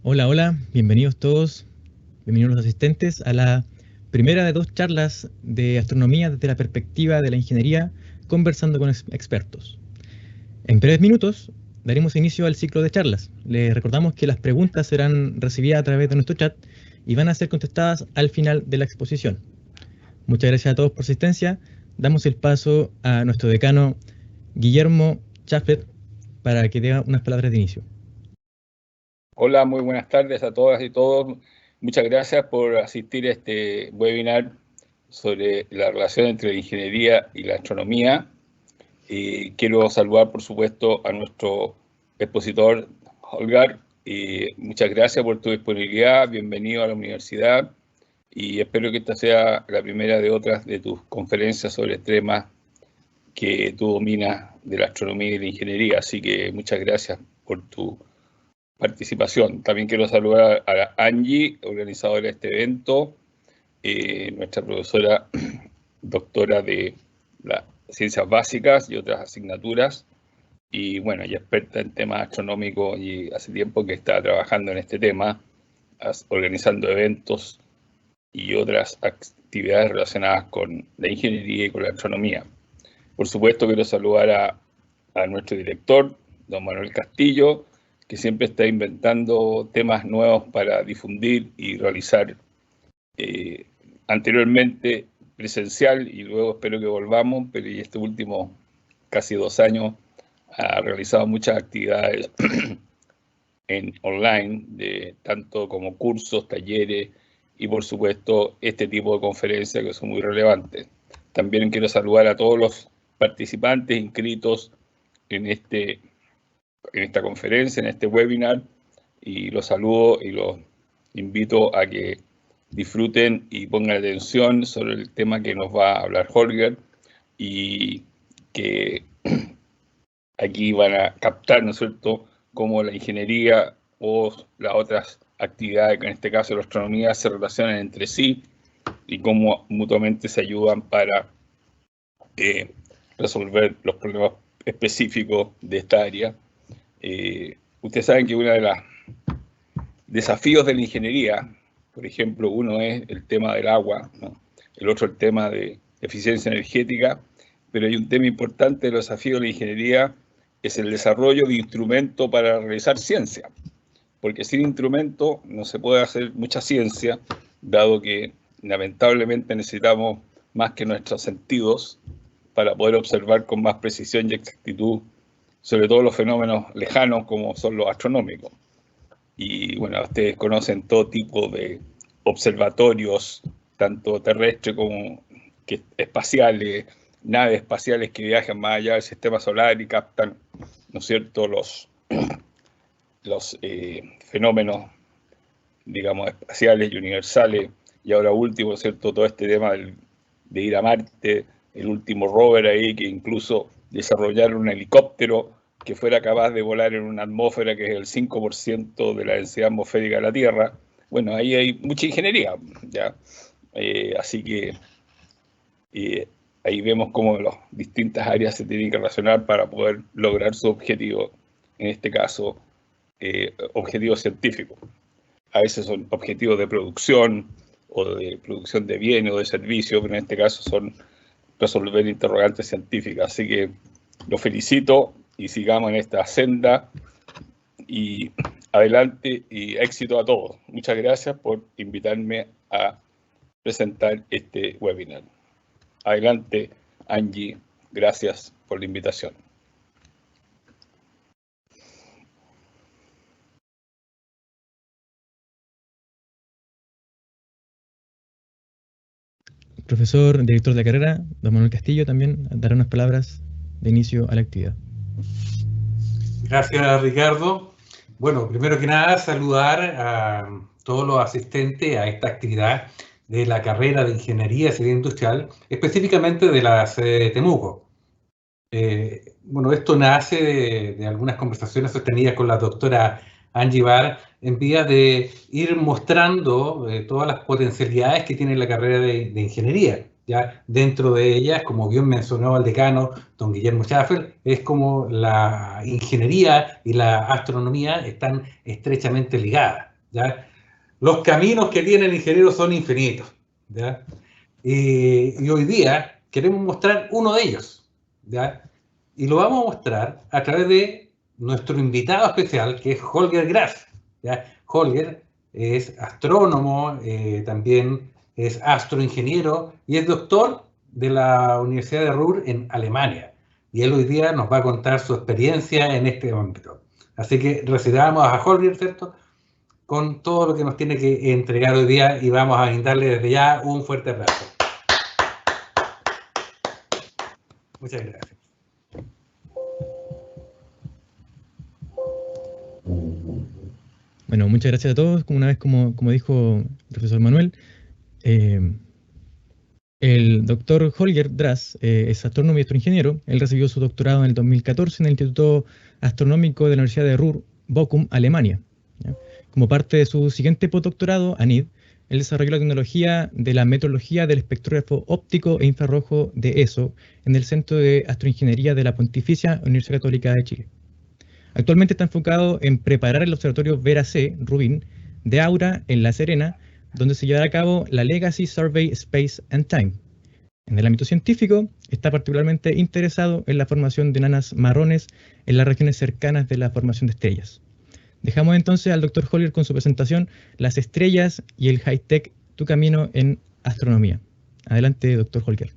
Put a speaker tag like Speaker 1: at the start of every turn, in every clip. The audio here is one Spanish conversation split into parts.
Speaker 1: Hola, hola, bienvenidos todos, bienvenidos los asistentes a la primera de dos charlas de astronomía desde la perspectiva de la ingeniería, conversando con expertos. En breves minutos daremos inicio al ciclo de charlas. Les recordamos que las preguntas serán recibidas a través de nuestro chat y van a ser contestadas al final de la exposición. Muchas gracias a todos por su asistencia. Damos el paso a nuestro decano Guillermo Chaffet para que dé unas palabras de inicio.
Speaker 2: Hola, muy buenas tardes a todas y todos. Muchas gracias por asistir a este webinar sobre la relación entre la ingeniería y la astronomía. Quiero saludar, por supuesto, a nuestro expositor, Holger. Muchas gracias por tu disponibilidad. Bienvenido a la universidad. Y espero que esta sea la primera de otras de tus conferencias sobre temas que tú dominas de la astronomía y de la ingeniería. Así que muchas gracias por tu participación. También quiero saludar a Angie, organizadora de este evento, nuestra profesora doctora de las ciencias básicas y otras asignaturas, y bueno, y experta en temas astronómicos, y hace tiempo que está trabajando en este tema, organizando eventos y otras actividades relacionadas con la ingeniería y con la astronomía. Por supuesto, quiero saludar a nuestro director, don Manuel Castillo, que siempre está inventando temas nuevos para difundir y realizar, anteriormente presencial, y luego espero que volvamos, pero y este último casi 2 años ha realizado muchas actividades en online, tanto como cursos, talleres y por supuesto este tipo de conferencias que son muy relevantes. También quiero saludar a todos los participantes inscritos en esta conferencia, en este webinar, y los saludo y los invito a que disfruten y pongan atención sobre el tema que nos va a hablar Holger, y que aquí van a captar, ¿no es cierto?, cómo la ingeniería o las otras actividades, en este caso la astronomía, se relacionan entre sí y cómo mutuamente se ayudan para resolver los problemas específicos de esta área. Ustedes saben que uno de los desafíos de la ingeniería, por ejemplo, uno es el tema del agua, ¿no? El otro el tema de eficiencia energética, pero hay un tema importante de los desafíos de la ingeniería, es el desarrollo de instrumentos para realizar ciencia, porque sin instrumento no se puede hacer mucha ciencia, dado que lamentablemente necesitamos más que nuestros sentidos para poder observar con más precisión y exactitud, sobre todo los fenómenos lejanos como son los astronómicos. Y bueno, ustedes conocen todo tipo de observatorios, tanto terrestres como espaciales, naves espaciales que viajan más allá del sistema solar y captan, ¿no es cierto?, los fenómenos, digamos, espaciales y universales. Y ahora último, ¿no es cierto?, todo este tema de ir a Marte, el último rover ahí, que incluso desarrollaron un helicóptero que fuera capaz de volar en una atmósfera que es el 5% de la densidad atmosférica de la Tierra. Bueno, ahí hay mucha ingeniería, ¿ya? Así que ahí vemos cómo las distintas áreas se tienen que relacionar para poder lograr su objetivo, en este caso, objetivos científicos. A veces son objetivos de producción o de producción de bienes o de servicios, pero en este caso son resolver interrogantes científicas. Así que los felicito y sigamos en esta senda, y adelante y éxito a todos. Muchas gracias por invitarme a presentar este webinar. Adelante, Angie, gracias por la invitación.
Speaker 1: Profesor, director de la carrera, don Manuel Castillo, también dará unas palabras de inicio a la actividad.
Speaker 3: Gracias, Ricardo. Bueno, primero que nada, saludar a todos los asistentes a esta actividad de la carrera de Ingeniería Civil Industrial, específicamente de la sede de Temuco. Bueno, esto nace de algunas conversaciones sostenidas con la doctora Angie Barr en vías de ir mostrando todas las potencialidades que tiene la carrera de ingeniería. Ya dentro de ellas, como bien mencionó el decano, don Guillermo Chaffel, es como la ingeniería y la astronomía están estrechamente ligadas. ¿ya? Los caminos que tiene el ingeniero son infinitos, ¿ya? Y hoy día queremos mostrar uno de ellos, ¿ya? Y lo vamos a mostrar a través de nuestro invitado especial, que es Holger Graf, ¿ya? Holger es astrónomo, también es astroingeniero y es doctor de la Universidad de Ruhr en Alemania. Y él hoy día nos va a contar su experiencia en este ámbito. Así que recibamos a Holger, ¿cierto?, con todo lo que nos tiene que entregar hoy día y vamos a brindarle desde ya un fuerte abrazo. Muchas gracias.
Speaker 1: Bueno, muchas gracias a todos. Como una vez, como dijo el profesor Manuel, el doctor Holger Drass es astrónomo y astroingeniero. Él recibió su doctorado en el 2014 en el Instituto Astronómico de la Universidad de Ruhr, Bochum, Alemania. ¿Ya? Como parte de su siguiente postdoctorado, ANID, él desarrolló la tecnología de la metrología del espectrógrafo óptico e infrarrojo de ESO en el Centro de Astroingeniería de la Pontificia Universidad Católica de Chile. Actualmente está enfocado en preparar el observatorio Vera C, Rubin, de Aura en La Serena, donde se llevará a cabo la Legacy Survey Space and Time. En el ámbito científico, está particularmente interesado en la formación de enanas marrones en las regiones cercanas de la formación de estrellas. Dejamos entonces al Dr. Holger con su presentación, Las estrellas y el high-tech, tu camino en astronomía. Adelante, Dr. Holger.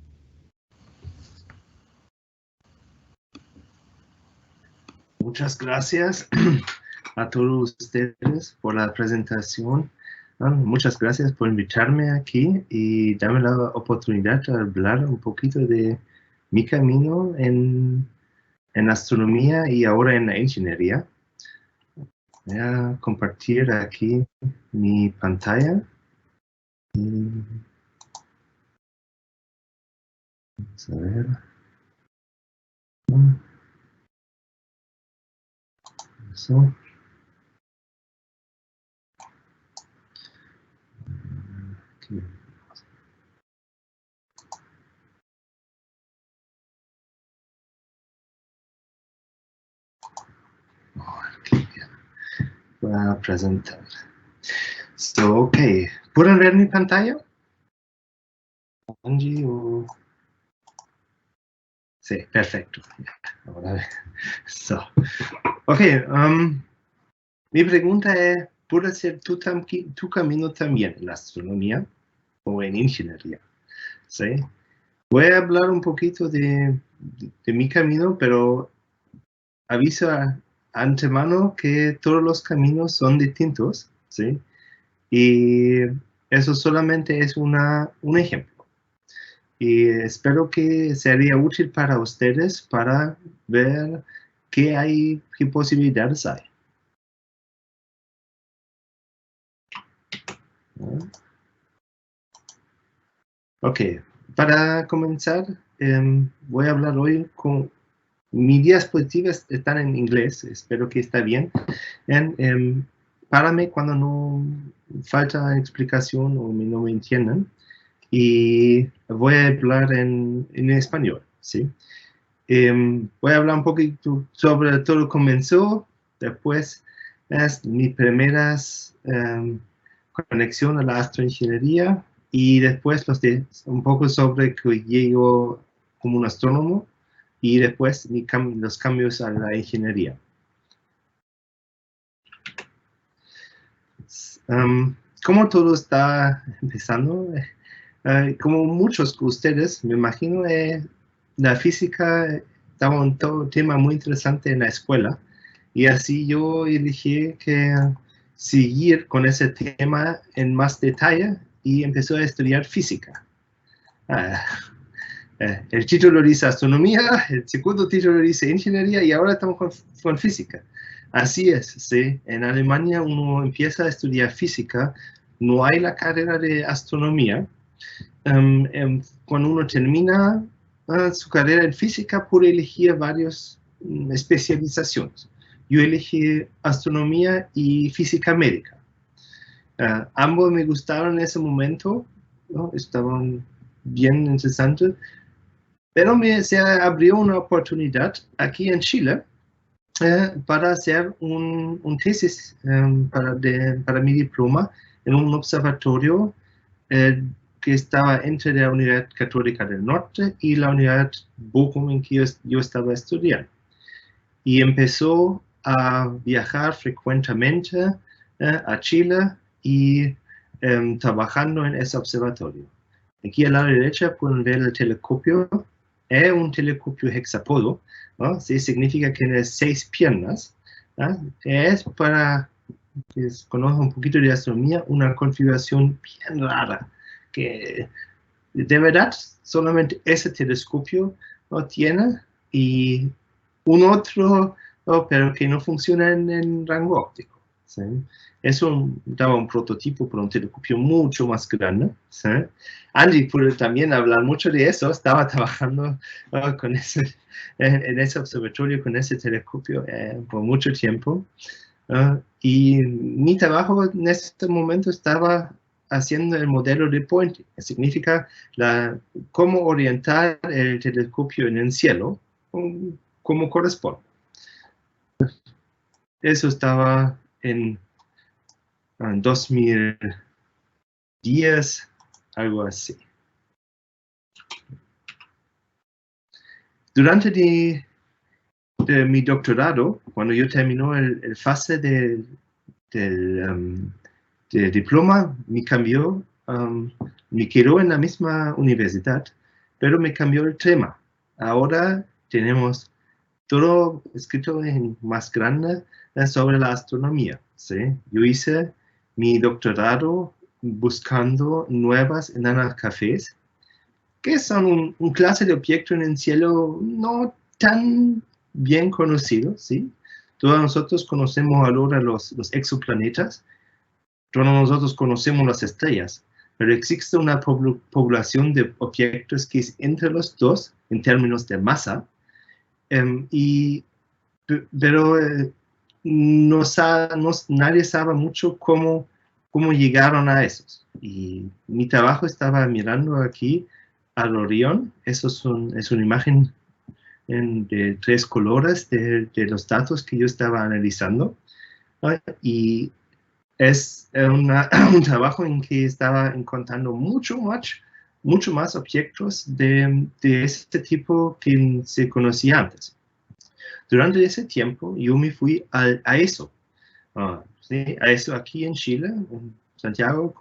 Speaker 4: Muchas gracias a todos ustedes por la presentación. Muchas gracias por invitarme aquí y darme la oportunidad de hablar un poquito de mi camino en astronomía y ahora en la ingeniería. Voy a compartir aquí mi pantalla. Vamos a ver. Eso. Aquí. Voy a presentar. Ok. ¿Pueden ver mi pantalla? Angie o... Sí, perfecto. Ahora, ok. Mi pregunta es, ¿puede ser tu camino también en la astronomía o en ingeniería? ¿Sí? Voy a hablar un poquito de mi camino, pero aviso antemano que todos los caminos son distintos, ¿sí? Y eso solamente es un ejemplo. Y espero que sería útil para ustedes para ver qué posibilidades hay. Ok, para comenzar, voy a hablar hoy con... Mis diapositivas están en inglés, espero que está bien. Párame cuando no falta explicación o no me entiendan. Y voy a hablar en español, ¿sí? Voy a hablar un poquito sobre todo lo que comenzó, después mis primeras conexión a la astroingeniería y después un poco sobre que llego como un astrónomo y después los cambios a la ingeniería. Como todo está empezando, como muchos de ustedes, me imagino, la física estaba un tema muy interesante en la escuela y así yo elegí que seguir con ese tema en más detalle y empecé a estudiar física. El título dice astronomía, el segundo título dice ingeniería y ahora estamos con física. Así es, ¿sí? En Alemania uno empieza a estudiar física, no hay la carrera de astronomía. Cuando uno termina su carrera en física puede elegir varias especializaciones. Yo elegí astronomía y física médica. Ambos me gustaron en ese momento, ¿no? Estaban bien interesantes, pero se abrió una oportunidad aquí en Chile para hacer un tesis para mi diploma en un observatorio que estaba entre la Universidad Católica del Norte y la Universidad Bochum en que yo estaba estudiando. Y empezó a viajar frecuentemente a Chile y trabajando en ese observatorio. Aquí a la derecha pueden ver el telescopio. Es un telescopio hexapodo, ¿no? Sí, significa que tiene 6 piernas. ¿no? Es para que conozcan un poquito de astronomía, una configuración bien rara, que de verdad solamente ese telescopio lo tiene y un otro, pero que no funciona en rango óptico. ¿sí? Eso daba un prototipo para un telescopio mucho más grande. ¿sí? Andy puede también hablar mucho de eso, estaba trabajando con en ese observatorio con ese telescopio por mucho tiempo. Y mi trabajo en este momento estaba haciendo el modelo de Poynting, que significa cómo orientar el telescopio en el cielo, como corresponde. Eso estaba en 2010, algo así. Durante mi doctorado, cuando yo terminó el fase del diploma, me cambió, me quedó en la misma universidad, pero me cambió el tema. Ahora tenemos todo escrito en más grande sobre la astronomía. ¿sí? Yo hice mi doctorado buscando nuevas enanas cafés, que son un clase de objeto en el cielo no tan bien conocido. ¿sí? Todos nosotros conocemos ahora los exoplanetas, todos nosotros conocemos las estrellas, pero existe una población de objetos que es entre los dos en términos de masa, pero nadie sabe mucho cómo llegaron a esos. Y mi trabajo estaba mirando aquí al Orión. Eso es una imagen de 3 colores de los datos que yo estaba analizando. Y es un trabajo en que estaba encontrando mucho más objetos de este tipo que se conocía antes. Durante ese tiempo yo me fui a ESO, ¿sí? A ESO aquí en Chile, en Santiago,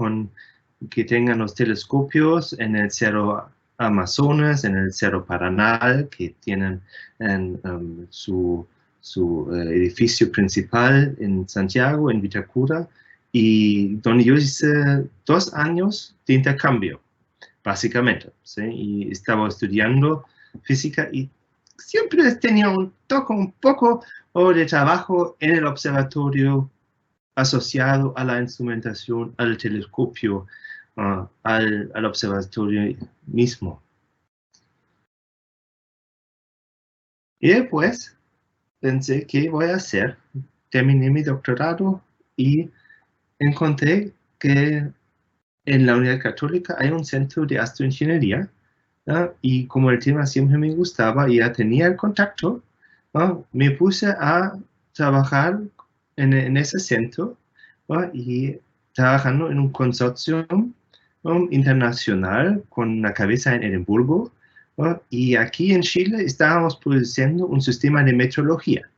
Speaker 4: que tengan los telescopios en el Cerro Amazonas, en el Cerro Paranal, que tienen su edificio principal en Santiago, en Vitacura, y donde yo hice 2 años de intercambio, básicamente. ¿sí? Y estaba estudiando física y siempre tenía un poco de trabajo en el observatorio asociado a la instrumentación, al telescopio, al observatorio mismo. Y después pensé, ¿qué voy a hacer? Terminé mi doctorado y encontré que en la Universidad Católica hay un centro de astroingeniería, y como el tema siempre me gustaba y ya tenía el contacto, me puse a trabajar en ese centro y trabajando en un consorcio internacional con la cabeza en Edimburgo, y aquí en Chile estábamos produciendo un sistema de meteorología.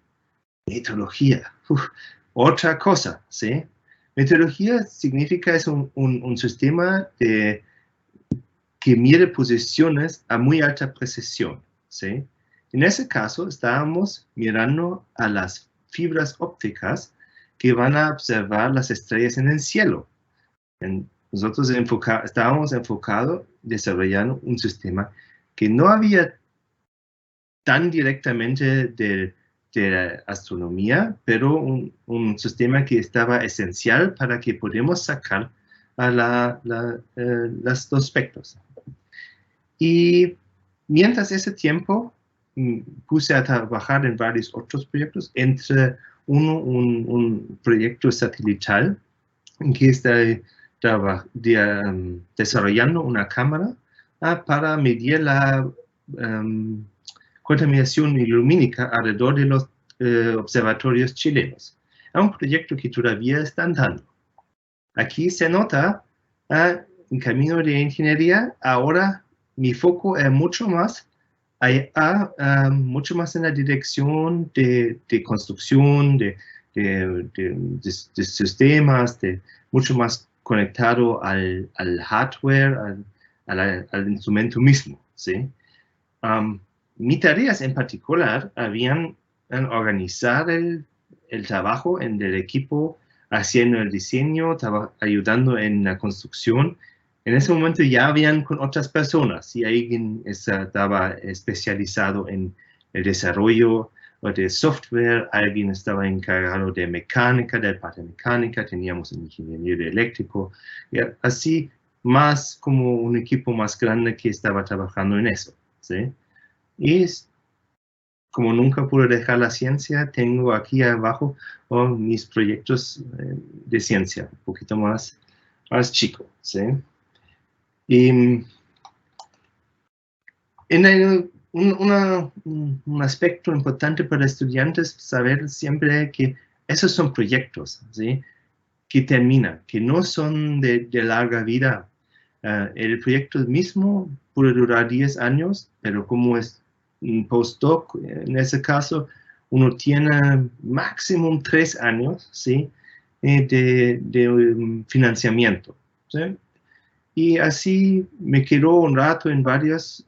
Speaker 4: Meteorología, otra cosa, ¿sí? Meteorología significa es un sistema que mide posiciones a muy alta precisión, ¿sí? En ese caso, estábamos mirando a las fibras ópticas que van a observar las estrellas en el cielo. Nosotros estábamos enfocados desarrollando un sistema que no había tan directamente de astronomía, pero un sistema que estaba esencial para que podamos sacar a los espectros. Y mientras ese tiempo puse a trabajar en varios otros proyectos, entre un proyecto satelital en que está desarrollando una cámara para medir la contaminación lumínica alrededor de los observatorios chilenos. Es un proyecto que todavía está andando. Aquí se nota en camino de ingeniería, ahora mi foco es mucho más en la dirección de construcción, de sistemas, mucho más conectado al hardware, al instrumento mismo, ¿sí? Mis tareas en particular habían organizar el trabajo en el equipo, haciendo el diseño, ayudando en la construcción. En ese momento ya habían con otras personas, si alguien estaba especializado en el desarrollo de software, alguien estaba encargado de mecánica, de parte mecánica, teníamos un ingeniero eléctrico, y así más como un equipo más grande que estaba trabajando en eso, ¿sí? Y como nunca pude dejar la ciencia, tengo aquí abajo mis proyectos de ciencia, un poquito más chico, ¿sí? Y un aspecto importante para estudiantes saber siempre que esos son proyectos, ¿sí? Que terminan, que no son de larga vida. El proyecto mismo puede durar 10 años, pero como es un postdoc, en ese caso, uno tiene máximo 3 años, ¿sí? de financiamiento, ¿sí? Y así me quedo un rato en varios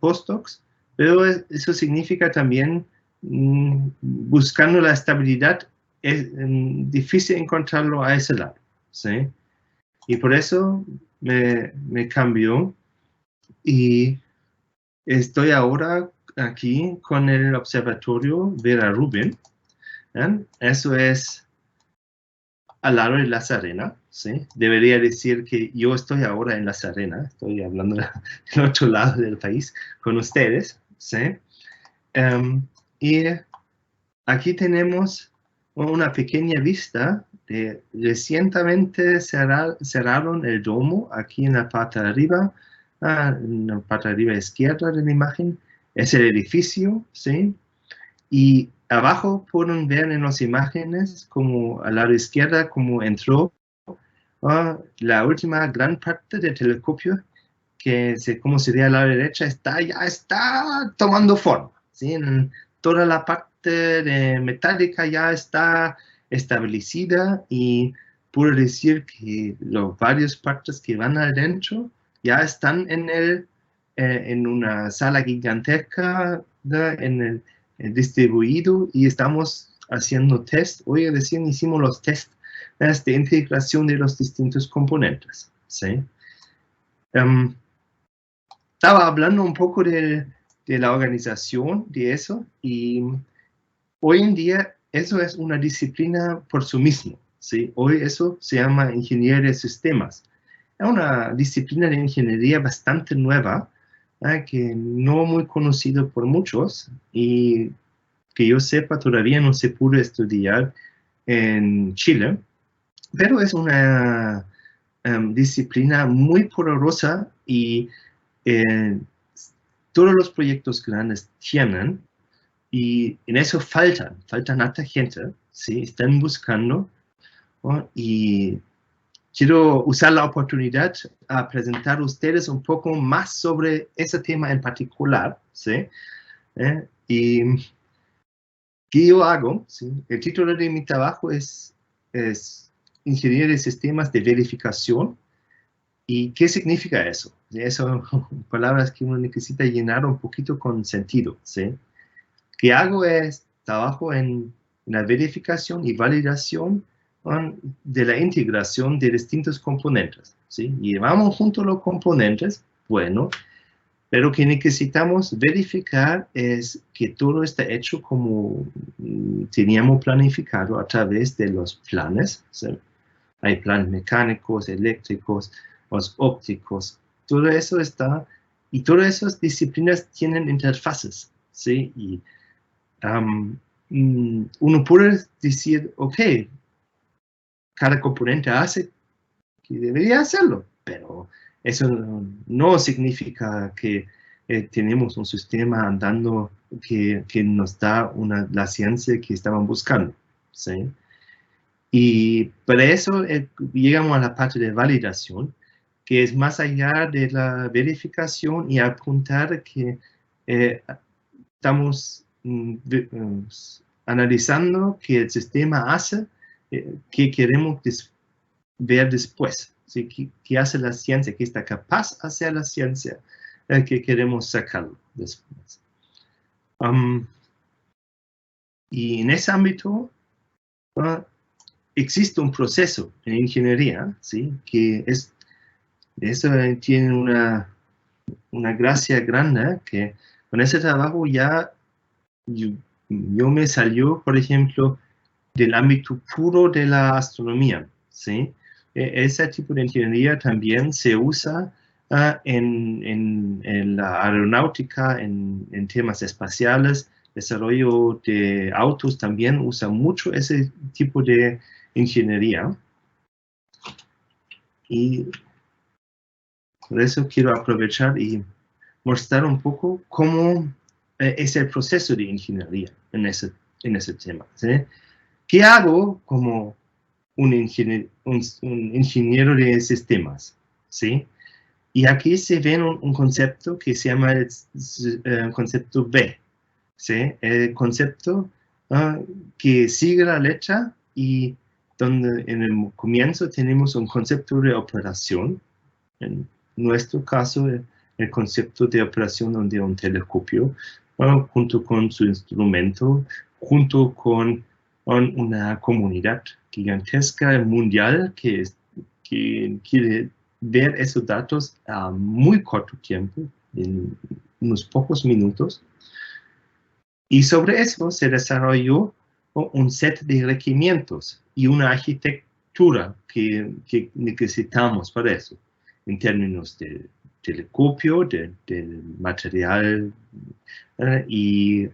Speaker 4: postdocs, pero eso significa también buscando la estabilidad, es difícil encontrarlo a ese lado, ¿sí? Y por eso me cambió y estoy ahora aquí con el observatorio Vera Rubin, ¿eh? Eso es al lado de La Serena, ¿sí? Debería decir que yo estoy ahora en La Serena, estoy hablando del otro lado del país con ustedes, ¿sí? Y aquí tenemos una pequeña vista de recientemente cerraron el domo aquí en la parte de arriba, en la parte de arriba izquierda de la imagen, es el edificio, ¿sí? Y abajo pueden ver en las imágenes, como al lado izquierda, como entró la última gran parte del telescopio, que como se ve al lado derecha, ya está tomando forma, ¿sí? Toda la parte de metálica ya está establecida y puedo decir que las varias partes que van adentro ya están en una sala gigantesca, distribuido, y estamos haciendo test. Hoy recién hicimos los test de integración de los distintos componentes, ¿sí? Estaba hablando un poco de la organización de eso, y hoy en día eso es una disciplina por sí mismo, ¿sí? Hoy eso se llama ingeniería de sistemas. Es una disciplina de ingeniería bastante nueva, que no muy conocido por muchos, y que yo sepa todavía no se pudo estudiar en Chile, pero es una disciplina muy poderosa y todos los proyectos grandes tienen, y en eso faltan harta gente, ¿sí? Están buscando, ¿no? Y quiero usar la oportunidad a presentar a ustedes un poco más sobre ese tema en particular, ¿sí? Y ¿qué yo hago? ¿Sí? El título de mi trabajo es Ingeniería de Sistemas de Verificación. ¿Y qué significa eso? Eso son palabras que uno necesita llenar un poquito con sentido, ¿sí? ¿Qué hago? Trabajo en la verificación y validación de la integración de distintos componentes, ¿sí? Llevamos juntos los componentes, bueno, pero que necesitamos verificar es que todo está hecho como teníamos planificado a través de los planes, ¿sí? Hay planes mecánicos, eléctricos, los ópticos, todo eso está, y todas esas disciplinas tienen interfaces, ¿sí? Y uno puede decir, ok, cada componente hace que debería hacerlo, pero eso no significa que tenemos un sistema andando que nos da la ciencia que estaban buscando, ¿sí? Y para eso llegamos a la parte de validación, que es más allá de la verificación y apuntar que estamos analizando que el sistema hace que queremos ver después, ¿sí? ¿Qué hace la ciencia? ¿Qué está capaz de hacer la ciencia? Que queremos sacarlo después. Y en ese ámbito existe un proceso en ingeniería, ¿sí? Que eso tiene una gracia grande, que con ese trabajo ya yo me salió, por ejemplo, del ámbito puro de la astronomía, ¿sí? Ese tipo de ingeniería también se usa en la aeronáutica, en temas espaciales, desarrollo de autos también usa mucho ese tipo de ingeniería. Y por eso quiero aprovechar y mostrar un poco cómo es el proceso de ingeniería en ese tema, ¿sí? ¿Qué hago como un ingeniero de sistemas? ¿Sí? Y aquí se ve un concepto que se llama el concepto B. ¿Sí? El concepto que sigue la letra y donde en el comienzo tenemos un concepto de operación. En nuestro caso, el concepto de operación de un telescopio, junto con su instrumento, junto con una comunidad gigantesca mundial que quiere ver esos datos a muy corto tiempo, en unos pocos minutos. Y sobre eso se desarrolló un set de requerimientos y una arquitectura que necesitamos para eso, en términos de telescopio, del material y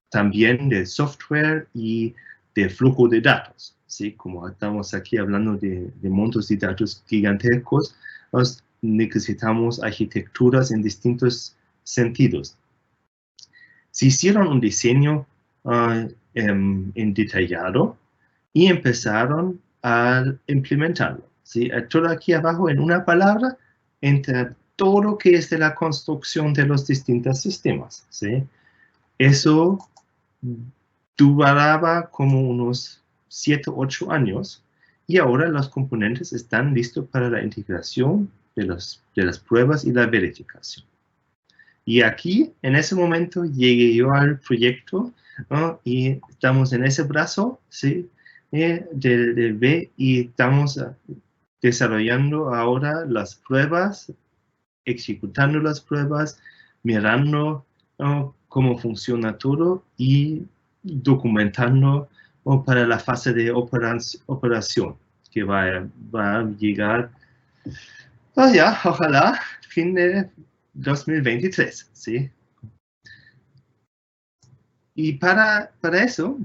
Speaker 4: también de software y de flujo de datos. ¿Sí? Como estamos aquí hablando de montos de datos gigantescos, necesitamos arquitecturas en distintos sentidos. Se hicieron un diseño en detallado y empezaron a implementarlo. ¿Sí? Todo aquí abajo en una palabra, entre todo lo que es de la construcción de los distintos sistemas. ¿Sí? Eso duraba como unos 7 u 8 años y ahora los componentes están listos para la integración de las pruebas y la verificación. Y aquí, en ese momento, llegué yo al proyecto, ¿no? Y estamos en ese brazo, ¿sí? del B y estamos desarrollando ahora las pruebas, ejecutando las pruebas, mirando, ¿no? Cómo funciona todo y documentando, ¿no? Para la fase de operación que va a llegar, ya, ojalá, fin de 2023, ¿sí? Y para eso,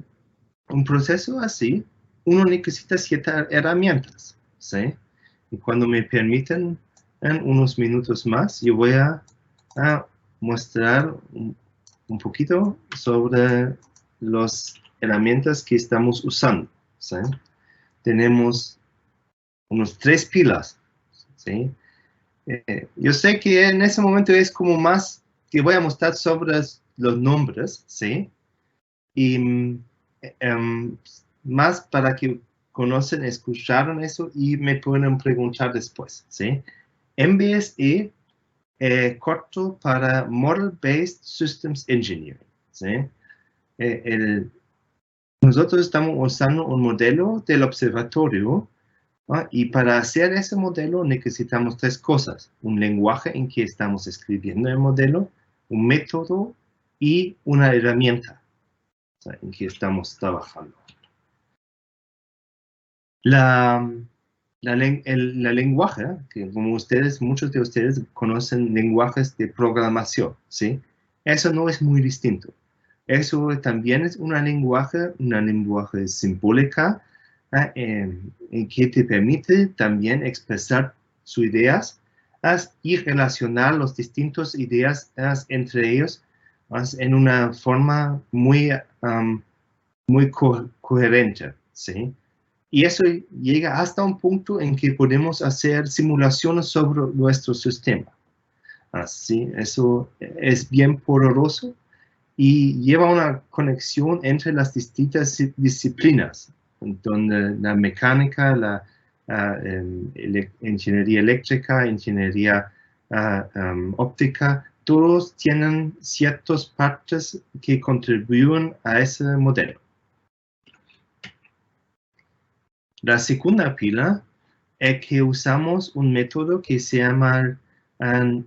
Speaker 4: un proceso así, uno necesita ciertas herramientas, ¿sí? Y cuando me permiten en unos minutos más, yo voy a mostrar un poquito sobre las herramientas que estamos usando, ¿sí? Tenemos unos 3 pilas, ¿sí? Yo sé que en ese momento es como más que voy a mostrar sobre los nombres, ¿sí? Y más para que conocen, escucharon eso y me pueden preguntar después, ¿sí? MBSE, corto para Model Based Systems Engineering, ¿sí? Nosotros estamos usando un modelo del observatorio. Y para hacer ese modelo necesitamos 3 cosas. Un lenguaje en que estamos escribiendo el modelo, un método y una herramienta, o sea, en que estamos trabajando. El lenguaje, que como muchos de ustedes conocen lenguajes de programación, ¿sí? Eso no es muy distinto. Eso también es una lenguaje simbólica, en que te permite también expresar sus ideas y relacionar las distintas ideas entre ellos en una forma muy, muy coherente, ¿sí? Y eso llega hasta un punto en que podemos hacer simulaciones sobre nuestro sistema. Así, eso es bien poderoso y lleva una conexión entre las distintas disciplinas, donde la mecánica, la ingeniería eléctrica, ingeniería óptica, todos tienen ciertas partes que contribuyen a ese modelo. La segunda pila es que usamos un método que se llama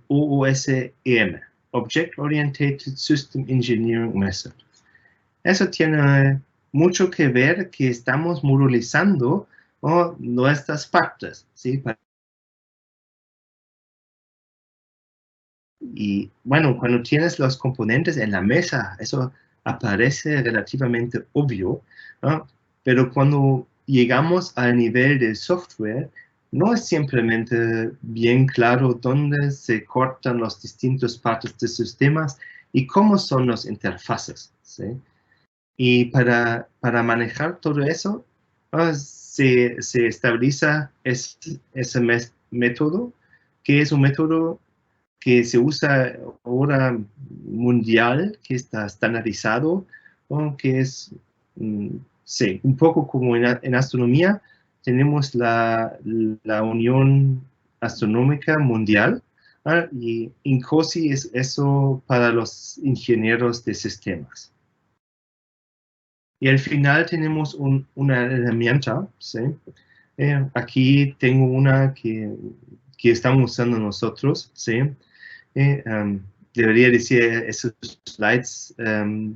Speaker 4: OOSEM, Object Oriented System Engineering Method. Eso tiene mucho que ver que estamos modelizando nuestras partes, ¿sí? Y bueno, cuando tienes los componentes en la mesa, eso aparece relativamente obvio, ¿no? Pero cuando llegamos al nivel del software, no es simplemente bien claro dónde se cortan las distintas partes de sistemas y cómo son las interfaces, ¿sí? Y para manejar todo eso, se estabiliza ese método, que es un método que se usa ahora mundial, que está estandarizado, que es, sí, un poco como en astronomía, tenemos la Unión Astronómica Mundial, y INCOSI es eso para los ingenieros de sistemas. Y al final tenemos una herramienta, ¿sí? Aquí tengo una que estamos usando nosotros, ¿sí? Debería decir esos slides,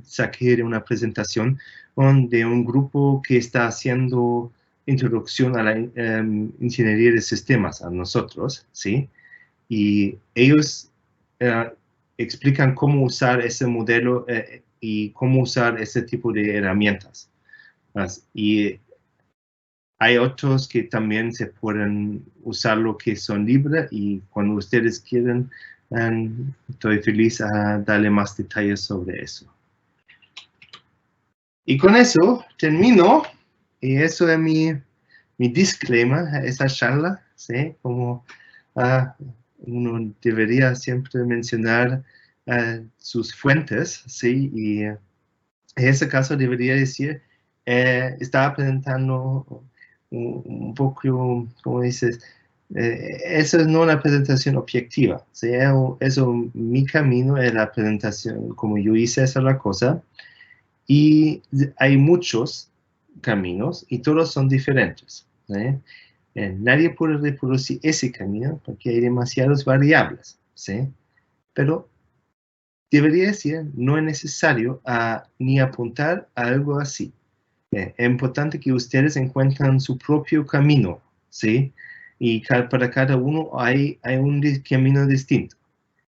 Speaker 4: saqué de una presentación de un grupo que está haciendo introducción a la ingeniería de sistemas, a nosotros, ¿sí? Y ellos explican cómo usar ese modelo y cómo usar ese tipo de herramientas. Y hay otros que también se pueden usar lo que son libres y cuando ustedes quieran, estoy feliz a darle más detalles sobre eso. Y con eso termino, y eso es mi disclaimer a esa charla, ¿sí? Como uno debería siempre mencionar sus fuentes, ¿sí? Y en ese caso debería decir, estaba presentando un poco, como dices, eso no es una presentación objetiva, ¿sí? Eso, mi camino es la presentación, como yo hice esa la cosa, y hay muchos caminos y todos son diferentes, ¿sí? Nadie puede reproducir ese camino porque hay demasiadas variables, ¿sí? Pero debería decir, no es necesario ni apuntar a algo así. Es importante que ustedes encuentren su propio camino, ¿sí? Y para cada uno hay un camino distinto.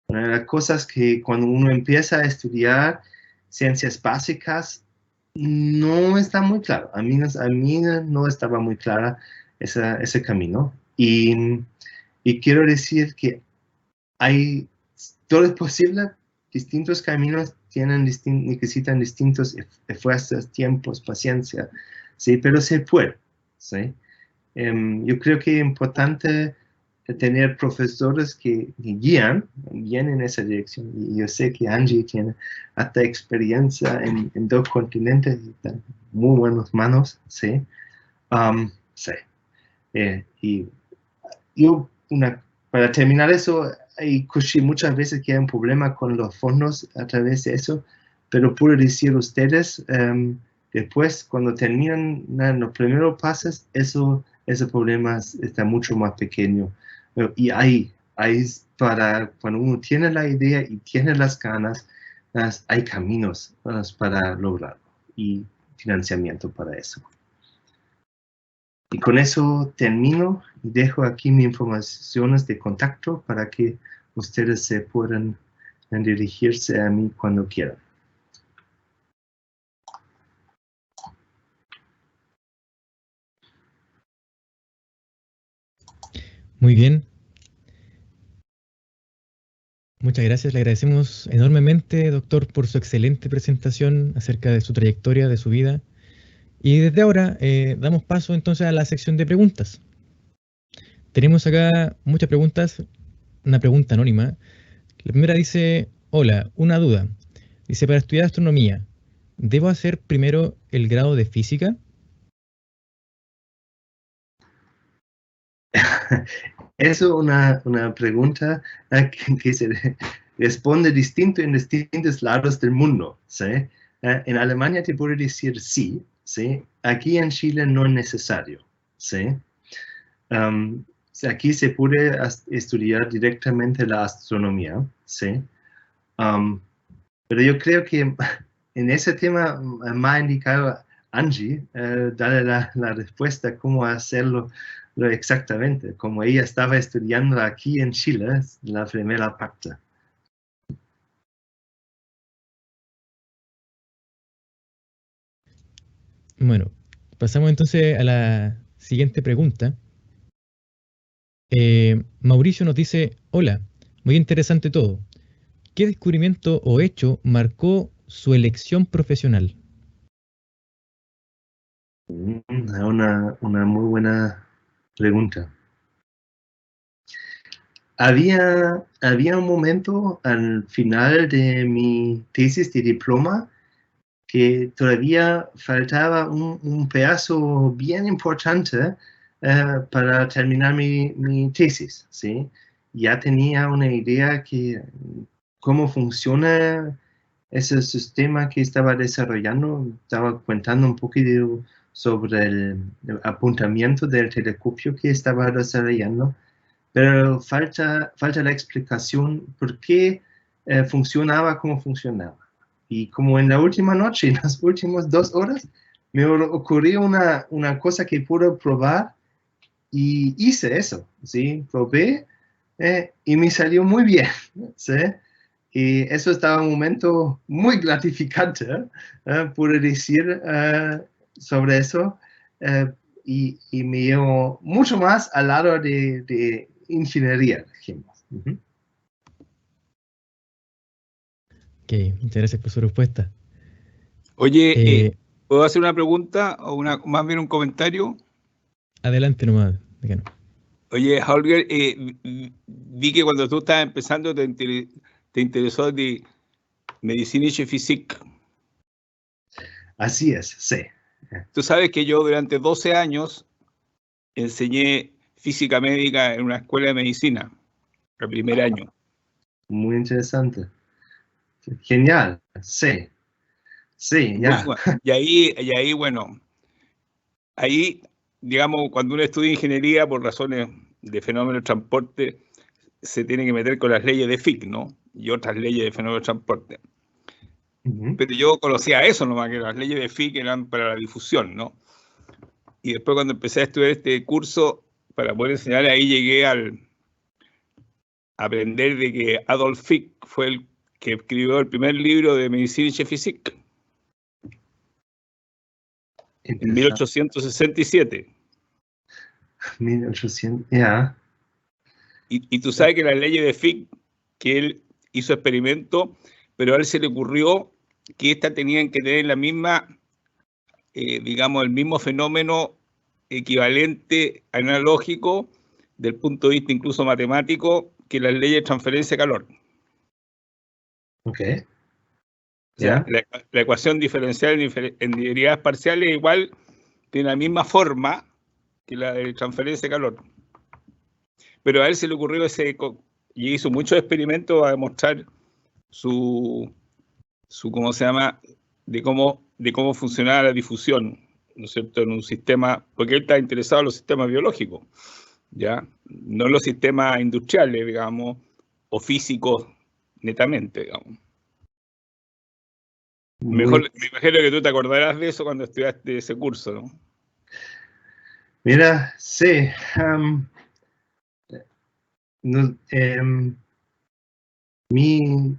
Speaker 4: Una de las cosas que cuando uno empieza a estudiar ciencias básicas, no está muy claro. A mí no estaba muy clara ese camino. Y quiero decir que todo es posible, distintos caminos necesitan distintos esfuerzos, tiempos, paciencia, ¿sí? Pero se puede, ¿sí? Yo creo que es importante tener profesores que guían en esa dirección. Y yo sé que Angie tiene hasta experiencia en 2 continentes y está en muy buenas manos, ¿sí? Sí. Y yo, para terminar eso, hay muchas veces que hay un problema con los fondos a través de eso, pero puedo decir a ustedes, después, cuando terminan los primeros pasos, ese problema está mucho más pequeño. Y ahí para cuando uno tiene la idea y tiene las ganas, hay caminos para lograrlo y financiamiento para eso. Y con eso termino y dejo aquí mis informaciones de contacto para que ustedes se puedan dirigirse a mí cuando quieran.
Speaker 1: Muy bien. Muchas gracias, le agradecemos enormemente, doctor, por su excelente presentación acerca de su trayectoria, de su vida. Y desde ahora damos paso entonces a la sección de preguntas. Tenemos acá muchas preguntas, una pregunta anónima. La primera dice, hola, una duda. Dice, para estudiar astronomía, ¿debo hacer primero el grado de física?
Speaker 4: Eso es una pregunta que se responde distinto en distintos lados del mundo, ¿sí? En Alemania te puedo decir sí, ¿sí? Aquí en Chile no es necesario, ¿sí? Aquí se puede estudiar directamente la astronomía, ¿sí? Pero yo creo que en ese tema me ha indicado Angie, darle la respuesta cómo hacerlo exactamente, como ella estaba estudiando aquí en Chile, la primera parte.
Speaker 1: Bueno, pasamos entonces a la siguiente pregunta. Mauricio nos dice, hola, muy interesante todo. ¿Qué descubrimiento o hecho marcó su elección profesional?
Speaker 4: Una muy buena pregunta. Había un momento al final de mi tesis de diploma que todavía faltaba un pedazo bien importante para terminar mi tesis, ¿sí? Ya tenía una idea de cómo funciona ese sistema que estaba desarrollando, estaba contando un poquito sobre el apuntamiento del telescopio que estaba desarrollando, pero falta la explicación por qué funcionaba como funcionaba. Y como en la última noche, en las últimas 2 horas, me ocurrió una cosa que pude probar y hice eso, ¿sí? Probé y me salió muy bien, ¿sí? Y eso estaba un momento muy gratificante, pude decir sobre eso, y me llevó mucho más al lado de ingeniería, dijimos.
Speaker 1: Ok, muchas gracias por su respuesta.
Speaker 2: Oye, ¿puedo hacer una pregunta o más bien un comentario?
Speaker 1: Adelante nomás, decano.
Speaker 2: Oye, Holger, vi que cuando tú estabas empezando te interesó de medicina y física.
Speaker 4: Así es, sí.
Speaker 2: Tú sabes que yo durante 12 años enseñé física médica en una escuela de medicina, el primer año.
Speaker 4: Muy interesante. Genial, sí. Sí, ya.
Speaker 2: Bueno, y ahí, bueno, ahí, digamos, cuando uno estudia ingeniería por razones de fenómeno de transporte, se tiene que meter con las leyes de Fick, ¿no? Y otras leyes de fenómeno de transporte. Pero yo conocía eso nomás, que las leyes de Fick eran para la difusión, ¿no? Y después cuando empecé a estudiar este curso, para poder enseñar, ahí llegué a aprender de que Adolf Fick fue el que escribió el primer libro de medicina y física en 1867.
Speaker 4: 1800, ya.
Speaker 2: Y tú sabes que las leyes de Fick, que él hizo experimento, pero a él se le ocurrió que estas tenían que tener la misma, digamos, el mismo fenómeno equivalente, analógico, del punto de vista incluso matemático, que las leyes de transferencia de calor.
Speaker 4: Ok.
Speaker 2: O sea, la ecuación diferencial en derivadas parciales igual tiene la misma forma que la de transferencia de calor. Pero a él se le ocurrió y hizo muchos experimentos a demostrar su ¿cómo se llama? De cómo funcionaba la difusión, ¿no es cierto?, en un sistema, porque él está interesado en los sistemas biológicos, ¿ya? No en los sistemas industriales, digamos, o físicos netamente, digamos. Me imagino que tú te acordarás de eso cuando estudiaste ese curso, ¿no?
Speaker 4: Mira, sí. Mi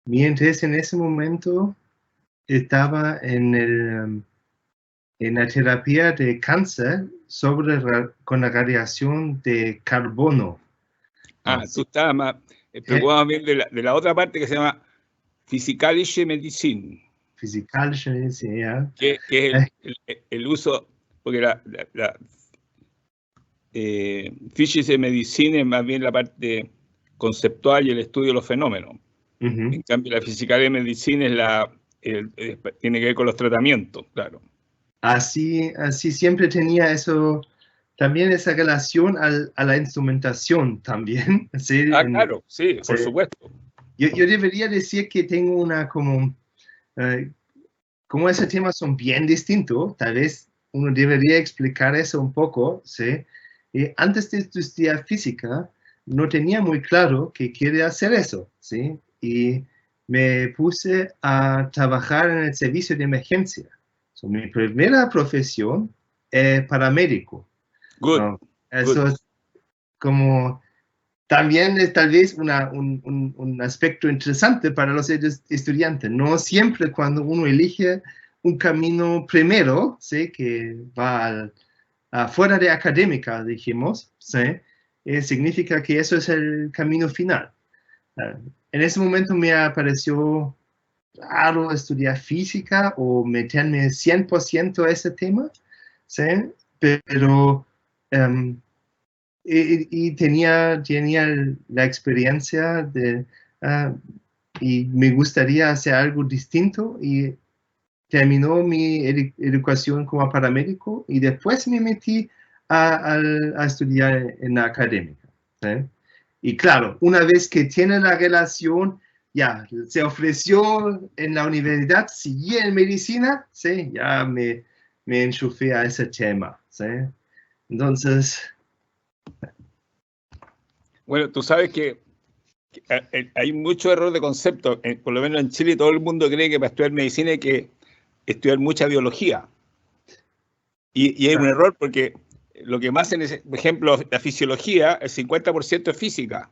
Speaker 4: interés en ese momento estaba en la terapia de cáncer con la radiación de carbono.
Speaker 2: Tú estabas más, preocupaba bien de la otra parte que se llama Physikalische Medizin.
Speaker 4: Physikalische Medizin, ja.
Speaker 2: Que es el uso, porque la Physische Medizin es más bien la parte conceptual y el estudio de los fenómenos. En cambio, la Physikalische Medizin tiene que ver con los tratamientos, claro.
Speaker 4: Así siempre tenía eso, también esa relación a la instrumentación también. ¿Sí?
Speaker 2: Claro, sí, por supuesto.
Speaker 4: Yo debería decir que tengo como ese tema son bien distintos, tal vez uno debería explicar eso un poco, ¿sí? Antes de estudiar física, no tenía muy claro que quería hacer eso, ¿sí? Y me puse a trabajar en el servicio de emergencia. Mi primera profesión es paramédico.
Speaker 2: Good.
Speaker 4: Eso es como, también es tal vez un aspecto interesante para los estudiantes. No siempre cuando uno elige un camino primero, ¿sí? Que va fuera de académica, dijimos, ¿sí? Significa que eso es el camino final. En ese momento me pareció raro estudiar física o meterme 100% a ese tema, ¿sí? Pero y tenía la experiencia y me gustaría hacer algo distinto y terminó mi educación como paramédico y después me metí a estudiar en la académica, ¿sí? Y claro, una vez que tiene la relación, ya se ofreció en la universidad, seguí en medicina, ¿sí? Ya me enchufé a ese tema, ¿sí? Entonces...
Speaker 2: Bueno, tú sabes que hay mucho error de concepto. Por lo menos en Chile todo el mundo cree que para estudiar medicina hay que estudiar mucha biología. Y hay un error porque lo que más en ese, por ejemplo, la fisiología, el 50% es física.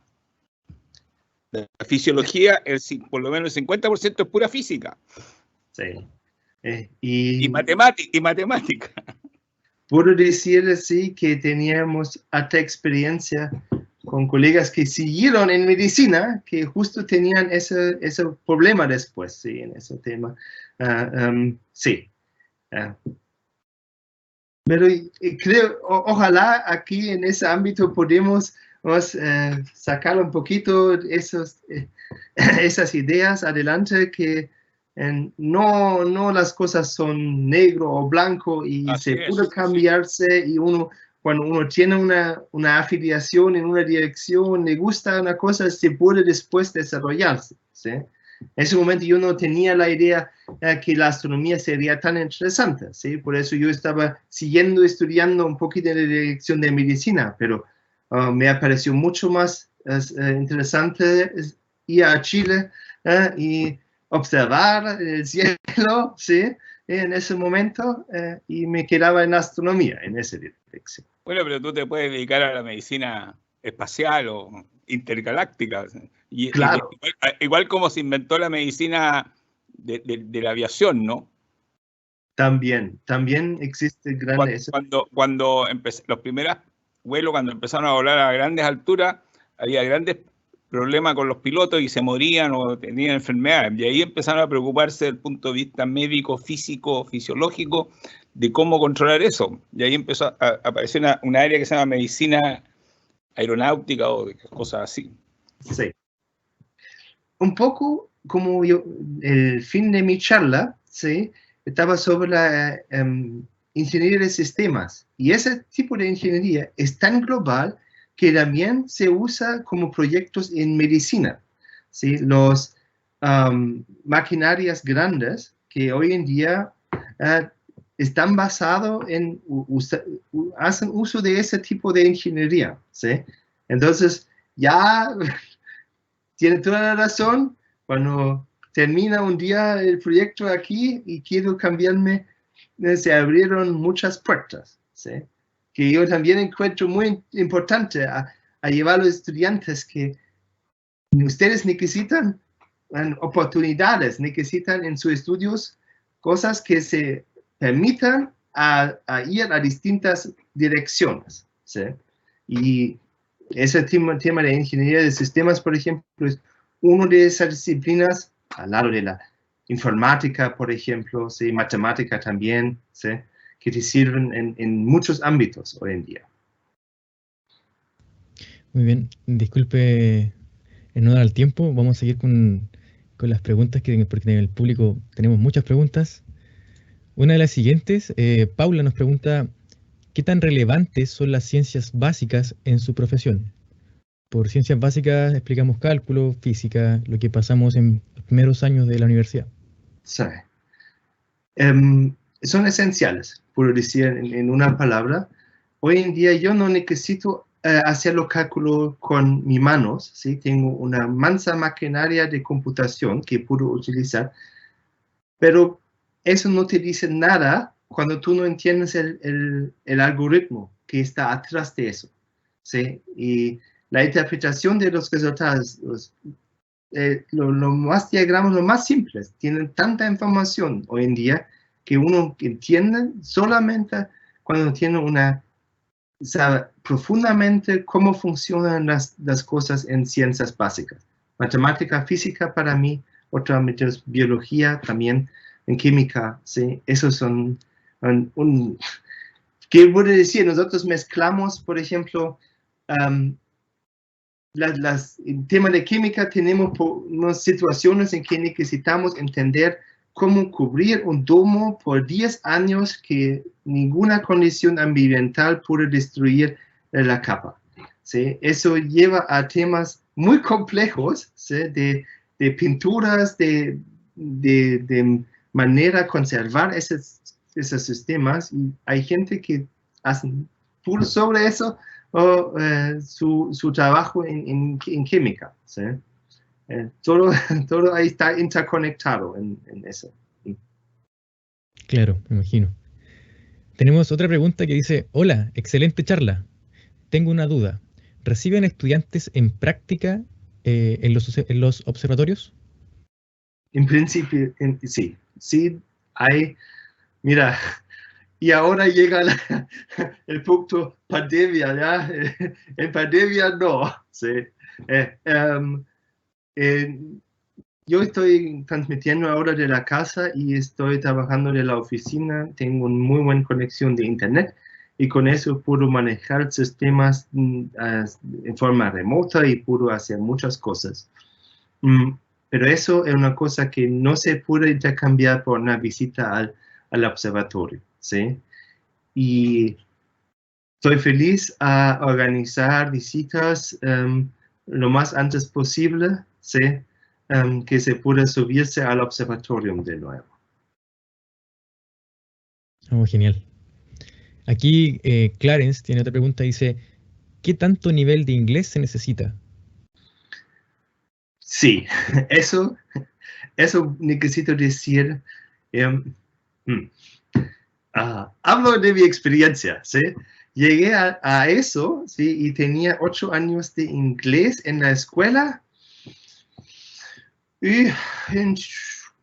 Speaker 2: La fisiología, por lo menos el 50% es pura física.
Speaker 4: Sí.
Speaker 2: Y matemática.
Speaker 4: Puedo decir así que teníamos alta experiencia con colegas que siguieron en medicina, que justo tenían ese problema después, sí, en ese tema. Sí. Pero creo, ojalá aquí en ese ámbito podemos sacar un poquito esas ideas adelante que no las cosas son negro o blanco y
Speaker 2: Así
Speaker 4: se puede cambiarse y cuando uno tiene una afiliación en una dirección, le gusta una cosa, se puede después desarrollarse, ¿sí? En ese momento yo no tenía la idea que la astronomía sería tan interesante, ¿sí? Por eso yo estaba estudiando un poquito en la dirección de medicina, pero me pareció mucho más interesante ir a Chile y observar el cielo, ¿sí? En ese momento y me quedaba en astronomía en esa dirección.
Speaker 2: Bueno, pero tú te puedes dedicar a la medicina espacial o intergaláctica.
Speaker 4: Claro.
Speaker 2: Igual como se inventó la medicina de la aviación, ¿no?
Speaker 4: También existe grandes...
Speaker 2: Cuando los primeros vuelos, cuando empezaron a volar a grandes alturas, había grandes problemas con los pilotos y se morían o tenían enfermedades. Y ahí empezaron a preocuparse desde el punto de vista médico, físico, fisiológico, de cómo controlar eso. Y ahí empezó a aparecer una área que se llama medicina aeronáutica o cosas así.
Speaker 4: Sí. Un poco como el fin de mi charla, ¿sí? Estaba sobre la ingeniería de sistemas. Y ese tipo de ingeniería es tan global que también se usa como proyectos en medicina, ¿sí? Los maquinarias grandes que hoy en día están basados hacen uso de ese tipo de ingeniería, ¿sí? Entonces, ya tiene toda la razón, cuando termina un día el proyecto aquí y quiero cambiarme, se abrieron muchas puertas, ¿sí? Que yo también encuentro muy importante a llevar a los estudiantes que ustedes necesitan oportunidades, necesitan en sus estudios cosas que se permitan a ir a distintas direcciones, ¿sí? Y ese tema de ingeniería de sistemas, por ejemplo, es una de esas disciplinas, al lado de la informática, por ejemplo, ¿sí? Matemática también, ¿sí? Que te sirven en muchos ámbitos hoy en día.
Speaker 1: Muy bien, disculpe en honor al tiempo, vamos a seguir con las preguntas, porque en el público tenemos muchas preguntas. Una de las siguientes, Paula nos pregunta, ¿qué tan relevantes son las ciencias básicas en su profesión? Por ciencias básicas explicamos cálculo, física, lo que pasamos en los primeros años de la universidad.
Speaker 4: Sí. Son esenciales, por decir en una palabra. Hoy en día yo no necesito hacer los cálculos con mis manos, ¿sí? Tengo una mansa maquinaria de computación que puedo utilizar, pero eso no te dice nada cuando tú no entiendes el algoritmo que está atrás de eso, ¿sí? Y la interpretación de los resultados, los más diagramas, los más simples, tienen tanta información hoy en día que uno entiende solamente cuando tiene sabe profundamente cómo funcionan las cosas en ciencias básicas. Matemática, física para mí, otra biología también, en química, ¿sí? Esos son ¿qué puedo decir? Nosotros mezclamos, por ejemplo, en tema de química tenemos unas situaciones en que necesitamos entender cómo cubrir un domo por 10 años que ninguna condición ambiental puede destruir la capa. ¿Sí? Eso lleva a temas muy complejos, ¿sí? de pinturas, de manera de conservar esos sistemas. Y hay gente que hace puro sobre eso, o su trabajo en química. ¿Sí? Todo ahí está interconectado en eso.
Speaker 1: Claro, me imagino. Tenemos otra pregunta que dice, hola, excelente charla. Tengo una duda. ¿Reciben estudiantes en práctica en los observatorios?
Speaker 4: En principio, sí. Sí, hay, mira, y ahora llega el punto pandemia, ¿ya? En pandemia no, ¿sí? Yo estoy transmitiendo ahora de la casa y estoy trabajando de la oficina. Tengo una muy buena conexión de internet y con eso puedo manejar sistemas en forma remota y puedo hacer muchas cosas. Pero eso es una cosa que no se puede intercambiar por una visita al observatorio, ¿sí? Y estoy feliz a organizar visitas lo más antes posible, ¿sí? Que se pueda subirse al observatorio de nuevo.
Speaker 1: Oh, genial. Aquí Clarence tiene otra pregunta, dice, ¿qué tanto nivel de inglés se necesita?
Speaker 4: Sí, eso necesito decir. Hablo de mi experiencia, ¿sí? Llegué a eso, ¿sí? Y tenía 8 años de inglés en la escuela. Y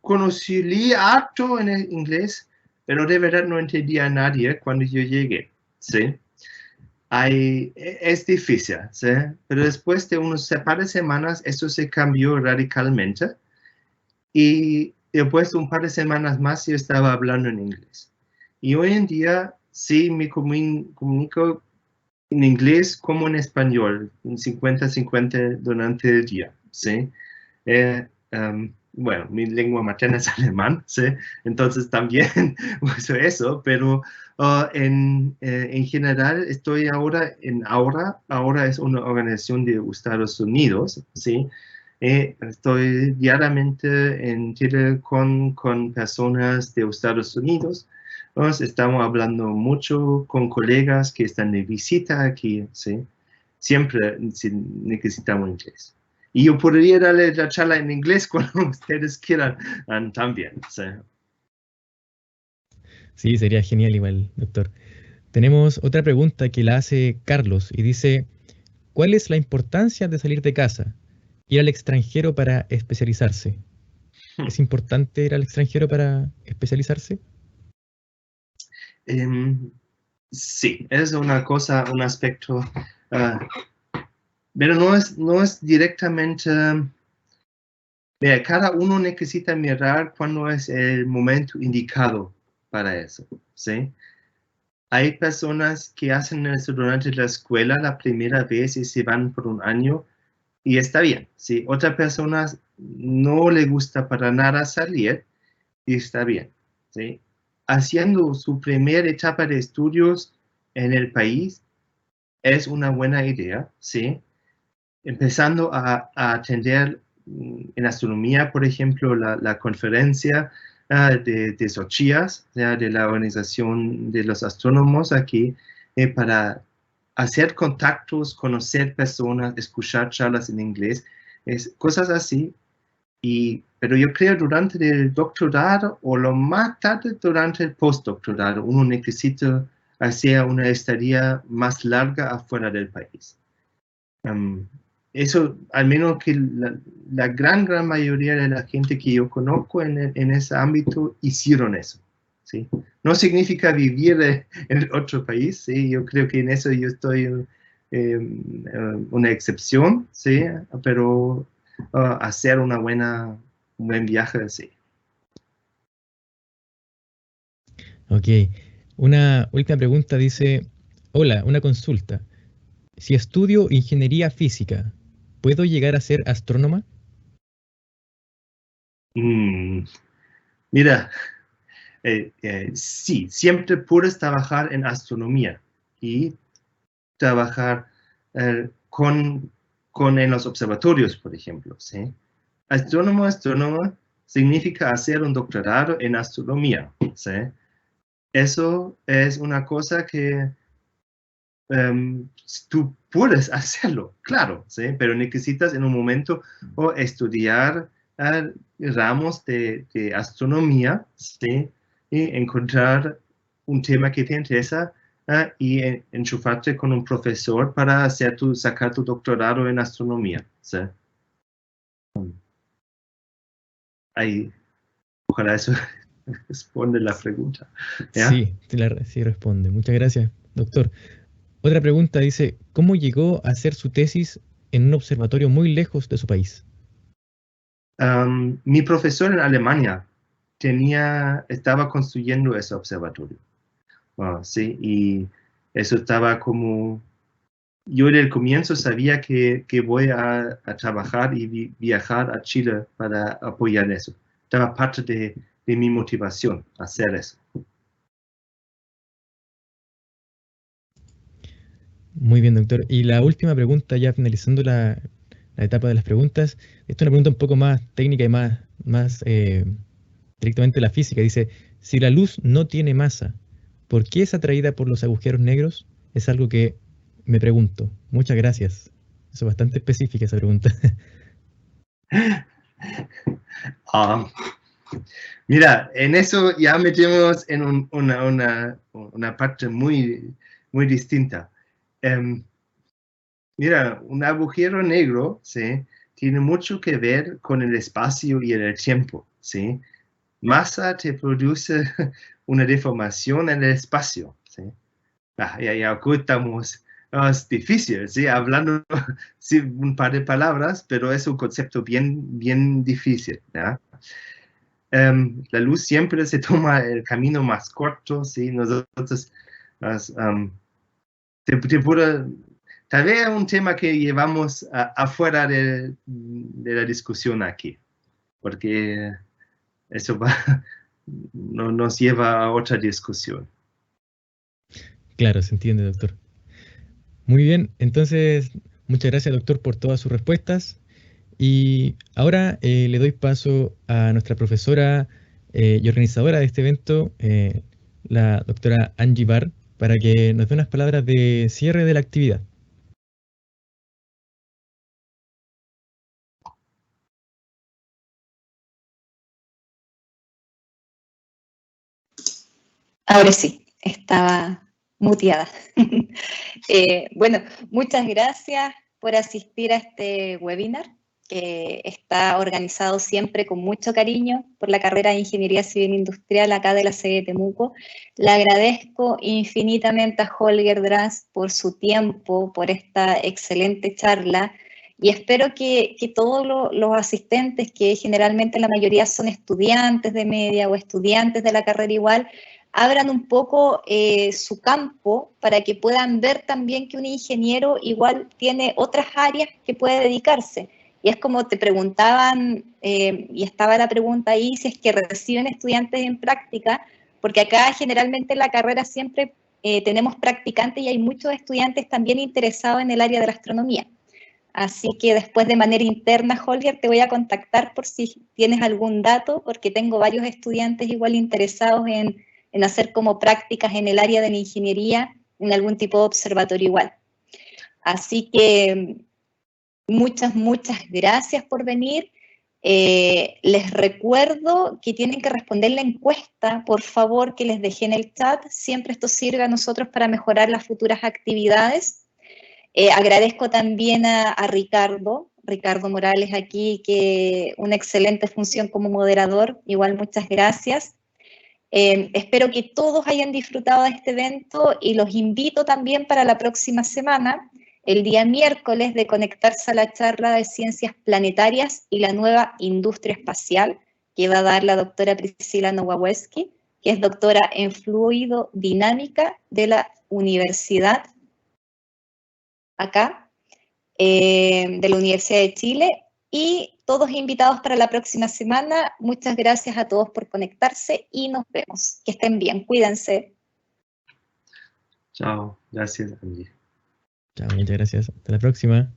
Speaker 4: conocí harto en el inglés, pero de verdad no entendía a nadie cuando yo llegué, ¿sí? Es difícil, ¿sí? Pero después de unos par de semanas, eso se cambió radicalmente. Y después de un par de semanas más, yo estaba hablando en inglés. Y hoy en día, sí, me comunico en inglés como en español, 50-50 durante el día, ¿sí? Bueno, mi lengua materna es alemán, ¿sí? Entonces también uso eso, pero en general estoy ahora en Aura es una organización de Estados Unidos, ¿sí? Estoy diariamente en Chile con personas de Estados Unidos. Estamos hablando mucho con colegas que están de visita aquí, ¿sí? Siempre necesitamos inglés. Y yo podría darle la charla en inglés cuando ustedes quieran también. ¿Sí?
Speaker 1: Sí, sería genial igual, doctor. Tenemos otra pregunta que la hace Carlos y dice, ¿cuál es la importancia de salir de casa? Ir al extranjero para especializarse. ¿Es importante ir al extranjero para especializarse?
Speaker 4: Sí, es una cosa, un aspecto pero no es directamente... Mira, cada uno necesita mirar cuándo es el momento indicado para eso, ¿sí? Hay personas que hacen eso durante la escuela la primera vez y se van por un año y está bien, ¿sí? Otras personas no le gusta para nada salir y está bien, ¿sí? Haciendo su primera etapa de estudios en el país es una buena idea, ¿sí? Empezando a atender en astronomía, por ejemplo, la conferencia de SOCHIAS, de la Organización de los Astrónomos aquí, para hacer contactos, conocer personas, escuchar charlas en inglés, cosas así. Pero yo creo durante el doctorado o lo más tarde durante el postdoctorado, uno necesita hacer una estadía más larga afuera del país. Eso, al menos que la gran mayoría de la gente que yo conozco en ese ámbito hicieron eso, ¿sí? No significa vivir en otro país, ¿sí? Yo creo que en eso yo estoy una excepción, ¿sí? Pero hacer un buen viaje, sí.
Speaker 1: Ok. Una última pregunta dice, hola, una consulta. Si estudio ingeniería física, ¿puedo llegar a ser astrónoma?
Speaker 4: Mira, sí, siempre puedes trabajar en astronomía y trabajar en los observatorios, por ejemplo, ¿sí? Astrónomo significa hacer un doctorado en astronomía, ¿sí? Eso es una cosa que tú puedes hacerlo, claro, ¿sí? Pero necesitas en un momento estudiar ramos de astronomía, ¿sí? Y encontrar un tema que te interesa y enchufarte con un profesor para sacar tu doctorado en astronomía, ¿sí? Ahí, ojalá eso responde la pregunta. ¿Ya?
Speaker 1: Sí, sí responde. Muchas gracias, doctor. Otra pregunta dice, ¿cómo llegó a hacer su tesis en un observatorio muy lejos de su país?
Speaker 4: Mi profesor en Alemania estaba construyendo ese observatorio. Sí, y eso estaba como... Yo en el comienzo sabía que voy a trabajar y viajar a Chile para apoyar eso. Estaba parte de mi motivación hacer eso.
Speaker 1: Muy bien, doctor. Y la última pregunta, ya finalizando la etapa de las preguntas. Esta es una pregunta un poco más técnica y más directamente la física. Dice, si la luz no tiene masa, ¿por qué es atraída por los agujeros negros? Es algo que me pregunto. Muchas gracias. Eso es bastante específica esa pregunta.
Speaker 4: Mira, en eso ya metemos en una parte muy, muy distinta. Mira, un agujero negro, ¿sí? Tiene mucho que ver con el espacio y el tiempo, ¿sí? Masa te produce una deformación en el espacio, ¿sí? Ya ocultamos, es difícil, ¿sí? Hablando sí, un par de palabras, pero es un concepto bien difícil, ¿ya? La luz siempre se toma el camino más corto, ¿sí? Nosotros, tal vez es un tema que llevamos afuera de la discusión aquí, porque eso nos lleva a otra discusión.
Speaker 1: Claro, se entiende, doctor. Muy bien, entonces, muchas gracias, doctor, por todas sus respuestas. Y ahora le doy paso a nuestra profesora y organizadora de este evento, la doctora Angie Barr, para que nos dé unas palabras de cierre de la actividad.
Speaker 5: Ahora sí, estaba muteada. Bueno, muchas gracias por asistir a este webinar. que está organizado siempre con mucho cariño por la carrera de Ingeniería Civil Industrial acá de la sede de Temuco. Le agradezco infinitamente a Holger Drass por su tiempo, por esta excelente charla, y espero que todos los asistentes, que generalmente la mayoría son estudiantes de media o estudiantes de la carrera igual, abran un poco su campo para que puedan ver también que un ingeniero igual tiene otras áreas que puede dedicarse. Y es como te preguntaban, y estaba la pregunta ahí, si es que reciben estudiantes en práctica, porque acá generalmente en la carrera siempre tenemos practicantes y hay muchos estudiantes también interesados en el área de la astronomía. Así que después de manera interna, Holger, te voy a contactar por si tienes algún dato, porque tengo varios estudiantes igual interesados en hacer como prácticas en el área de la ingeniería, en algún tipo de observatorio igual. Así que muchas gracias por venir. Les recuerdo que tienen que responder la encuesta, por favor, que les dejé en el chat. Siempre esto sirve a nosotros para mejorar las futuras actividades. Agradezco también a Ricardo Morales aquí, que una excelente función como moderador. Igual muchas gracias. Espero que todos hayan disfrutado de este evento y los invito también para la próxima semana, el día miércoles, de conectarse a la charla de Ciencias Planetarias y la nueva Industria Espacial, que va a dar la doctora Priscila Nowawski, que es doctora en Fluidodinámica de la Universidad acá, de la Universidad de Chile, y todos invitados para la próxima semana. Muchas gracias a todos por conectarse y nos vemos. Que estén bien, cuídense.
Speaker 4: Chao, gracias, Angie.
Speaker 1: Chao, muchas gracias. Hasta la próxima.